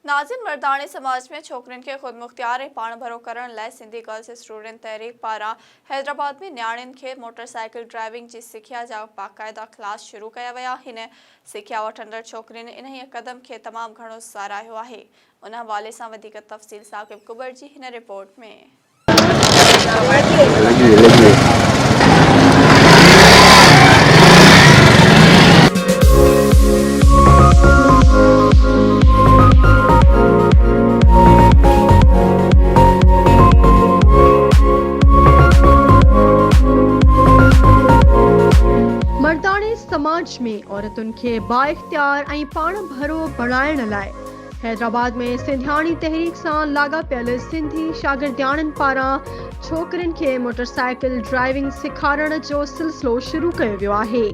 नाज़िन मर्दानी समाज में छोकरिन के खुद मुख्तियार पाण भरो करण लाइ सिंधी गर्ल्स स्टूडेंट तहरीक पारां हैदराबाद में न्याणिन के मोटरसाइकिल ड्राइविंग की सिखिया जा बाकायदा क्लास शुरू कया विया आहिनि। सिखिया वठंदड़ छोकरिन इन कदम के तमाम घणो साराहियो आहे। उन हवाले सां वधीक तफ़सील साकिब कुबर जी हिन रिपोर्ट में। मर्दानी समाज में औरतुन के बाइख्तियार ऐं पाण भरो बणाइण लाइ हैदराबाद में सिंधियाणी तहरीक सां लाॻापियल सिंधी शागिर्दियाणनि पारां छोकरिन के मोटरसाइकिल ड्राइविंग सेखारण जो सिलसिलो शुरू कयो वियो आहे।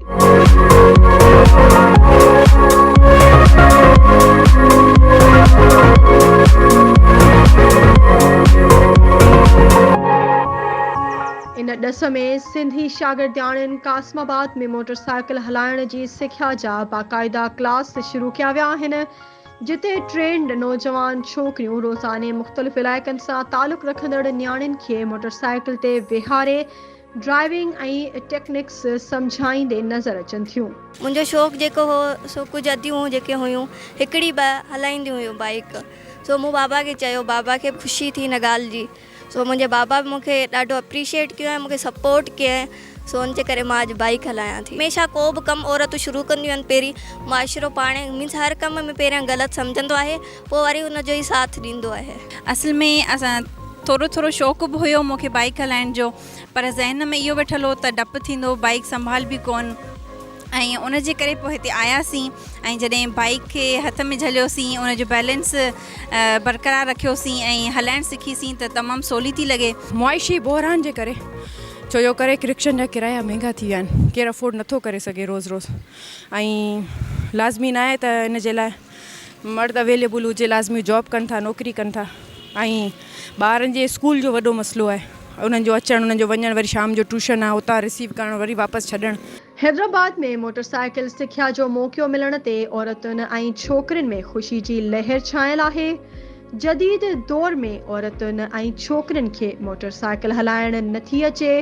इन ॾस में सिंधी शागिर्दियाणनि कासमाबाद में मोटरसाइकिल हलाइण जी सिखिया जा बाकायदा क्लास शुरू कया विया आहिनि, जिते ट्रेंड नौजवान छोकरियूं रोज़ाने मुख़्तलिफ़ इलाइक़नि सां तालुक़ रखंदड़ न्याणियुनि खे मोटरसाइकिल ते विहारे ड्राइविंग ऐं टेक्निक्स सम्झाईंदे नज़र अचनि थियूं। मुंहिंजो शौक़ु जेको हो सो कुझु अदियूं जेके हुयूं हिकिड़ी हलाईंदियूं हुयूं बाइक। सो मूं बाबा खे चयो, बाबा खे ख़ुशी थी हिन ॻाल्हि जी। सो मुंहिंजे बाबा बि मूंखे ॾाढो अप्रीशिएट कयो ऐं मूंखे सपोर्ट कयईं। सो उनजे करे मां अॼु बाइक हलायां थी। हमेशह को बि कमु औरतूं शुरू कंदियूं आहिनि, पहिरीं मुआशिरो पाणे मीन्स हर कम में पहिरियां ग़लति सम्झंदो आहे, पोइ वरी उनजो ई साथ ॾींदो आहे। असल में असां थोरो शौक़ु बि हुयो मूंखे बाइक हलाइण जो, पर ज़हन में इहो वेठल हो त डपु थींदो, बाइक संभाल बि कोन। ऐं उनजे करे पोइ हिते आयासीं ऐं जॾहिं बाइक खे हथ में झलियोसीं, उनजो बैलेंस बरक़रार रखियोसीं ऐं हलाइणु सिखीसीं त तमामु सवली थी लॻे। मुआइशी बहरान जे करे छो जो करे रिक्शनि जा किराया महांगा थी विया आहिनि, केरु अफोर्ड नथो करे सघे रोज़ ऐं लाज़मी न आहे त इन जे लाइ मर्द अवेलेबल हुजे, लाज़मी जॉब कनि था, नौकिरी कनि था। ऐं ॿारनि जे स्कूल जो वॾो मसइलो आहे, उन्हनि जो अचणु, उन्हनि जो वञणु, वरी शाम जो ट्यूशन आहे, उतां रिसीव करणु, वरी वापसि छॾणु। हैदराबाद में मोटरसाइकिल सिखिया जो मौक़ो मिलण ते औरतुनि ऐं छोकरिन में ख़ुशी जी लहर छायल आहे। जदीद दौर में औरतुनि ऐं छोकरिन खे मोटरसाइकिल हलाइण नथी अचे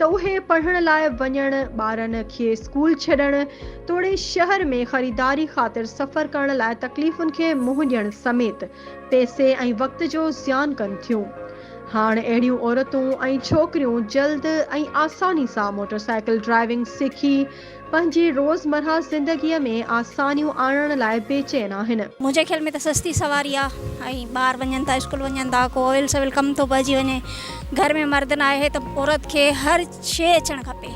त उहे पढ़ण लाइ वञण, ॿारनि खे स्कूल छॾण, तोड़े शहर में ख़रीदारी ख़ातिर सफ़र करण लाइ तकलीफ़ुनि खे मुंहुं ॾियण समेत पैसे ऐं वक़्त जो ज़ियान कनि थियूं। हाणे अहिड़ियूं औरतूं ऐं छोकरियूं जल्द ऐं आसानी सां मोटरसाइकिल ड्राइविंग सिखी पंहिंजी रोज़मर्रा ज़िंदगीअ में आसानियूं आणण लाइ बेचैन आहिनि। मुंहिंजे ख्याल में त सस्ती सवारी आहे ऐं ॿार वञनि था, स्कूल वञनि था, को ऑइल सविल कमु थो पइजी वञे। घर में मर्द न आहे त औरत खे हर शइ अचणु खपे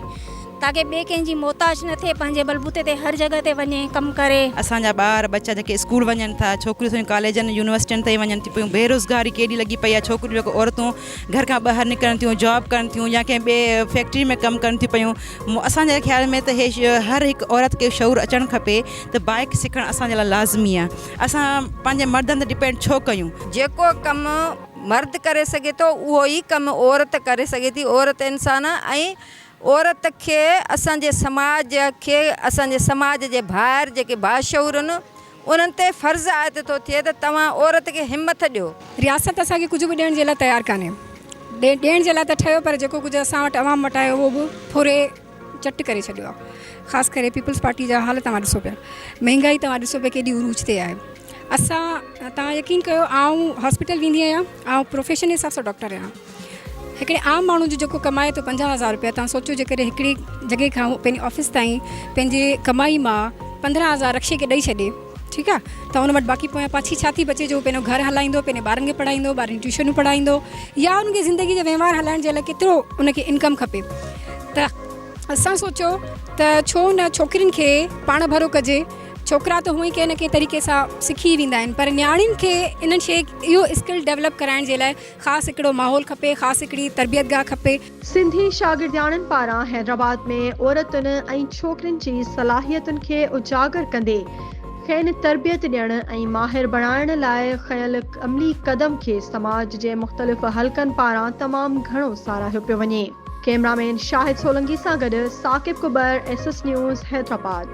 ताकि ॿिए कंहिंजी मोहताज न थिए, पंहिंजे बलबूते ते हर जॻह ते वञे कमु करे। असांजा ॿार बच्चा जेके स्कूल वञनि था, छोकिरियूं कॉलेजनि यूनिवर्सिटियुनि ताईं वञनि थियूं पियूं, बेरोज़गारी केॾी लॻी पई आहे। छोकिरियूं जेको औरतूं घर खां ॿाहिरि निकिरनि थियूं, जॉब कनि थियूं या कंहिं ॿिए फैक्ट्री में कमु कनि थियूं पियूं। असांजे ख़्याल में त हे हर हिकु औरत खे शऊर अचणु खपे त बाइक सिखणु असांजे लाइ लाज़मी आहे। असां पंहिंजे मर्दनि ते डिपेंड छो कयूं? जेको कमु मर्द करे सघे थो उहो ई कमु औरत करे सघे थी। औरत इंसान ऐं औरत खे असांजे समाज जे ॿाहिरि जेके बाशऊर आहिनि उन्हनि ते फ़र्ज़ु आयत थो थिए त तव्हां औरत खे हिमत ॾियो। रियासत असांखे कुझु बि ॾियण जे लाइ तयारु कान्हे, ॾियण जे लाइ त ठहियो, पर जेको कुझु असां वटि अवाम वटि आयो उहो बि थोरे चट करे छॾियो आहे। ख़ासि करे पीपल्स पार्टी जा हाल तव्हां ॾिसो पिया, महांगाई तव्हां ॾिसो पिया केॾी उरूज ते आहे। तव्हां यकीन कयो, आउं हॉस्पिटल वेंदी आहियां, आउं प्रोफेशन जे हिसाब सां डॉक्टर आहियां। हिकिड़े आम माण्हू जो जेको कमाए थो 50,000 रुपया, तव्हां सोचो जेकॾहिं हिकिड़ी जॻह खां पंहिंजे ऑफिस ताईं पंहिंजे कमाई मां 15,000 रक्षे खे ॾेई छॾे, ठीकु आहे, त हुन वटि बाक़ी पोयां पाछी छा थी बचे? जो पंहिंजो घर हलाईंदो, पंहिंजे ॿारनि खे पढ़ाईंदो, ॿारनि ट्यूशनूं पढ़ाईंदो, या उनखे ज़िंदगी जा वहिंवार हलाइण जे लाइ केतिरो उनखे इनकम खपे। त असां सोचो त छो न छोकिरियुनि खे पाण भरो कजे। छोकिरा त हूअं ई कंहिं न कंहिं तरीक़े सां सिखी वेंदा आहिनि, पर न्याणियुनि खे इन्हनि शइ इहो स्किल डेवलप कराइण जे लाइ ख़ासि हिकिड़ो माहौल खपे, ख़ासि हिकिड़ी तरबियतगाह खपे। सिंधी शागिर्दियाणनि पारां हैदराबाद में औरतुनि ऐं छोकिरियुनि जी सलाहियतुनि खे उजागर कंदे खेनि तरबियत ॾियण ऐं माहिर बणाइण लाइ खयल अमली कदम खे समाज जे मुख़्तलिफ़ हलकनि पारां तमामु घणो साराहियो पियो वञे। कैमरामैन शाहिद सोलंकी सां गॾु साकिब कुबर, SS न्यूज़, हैदराबाद।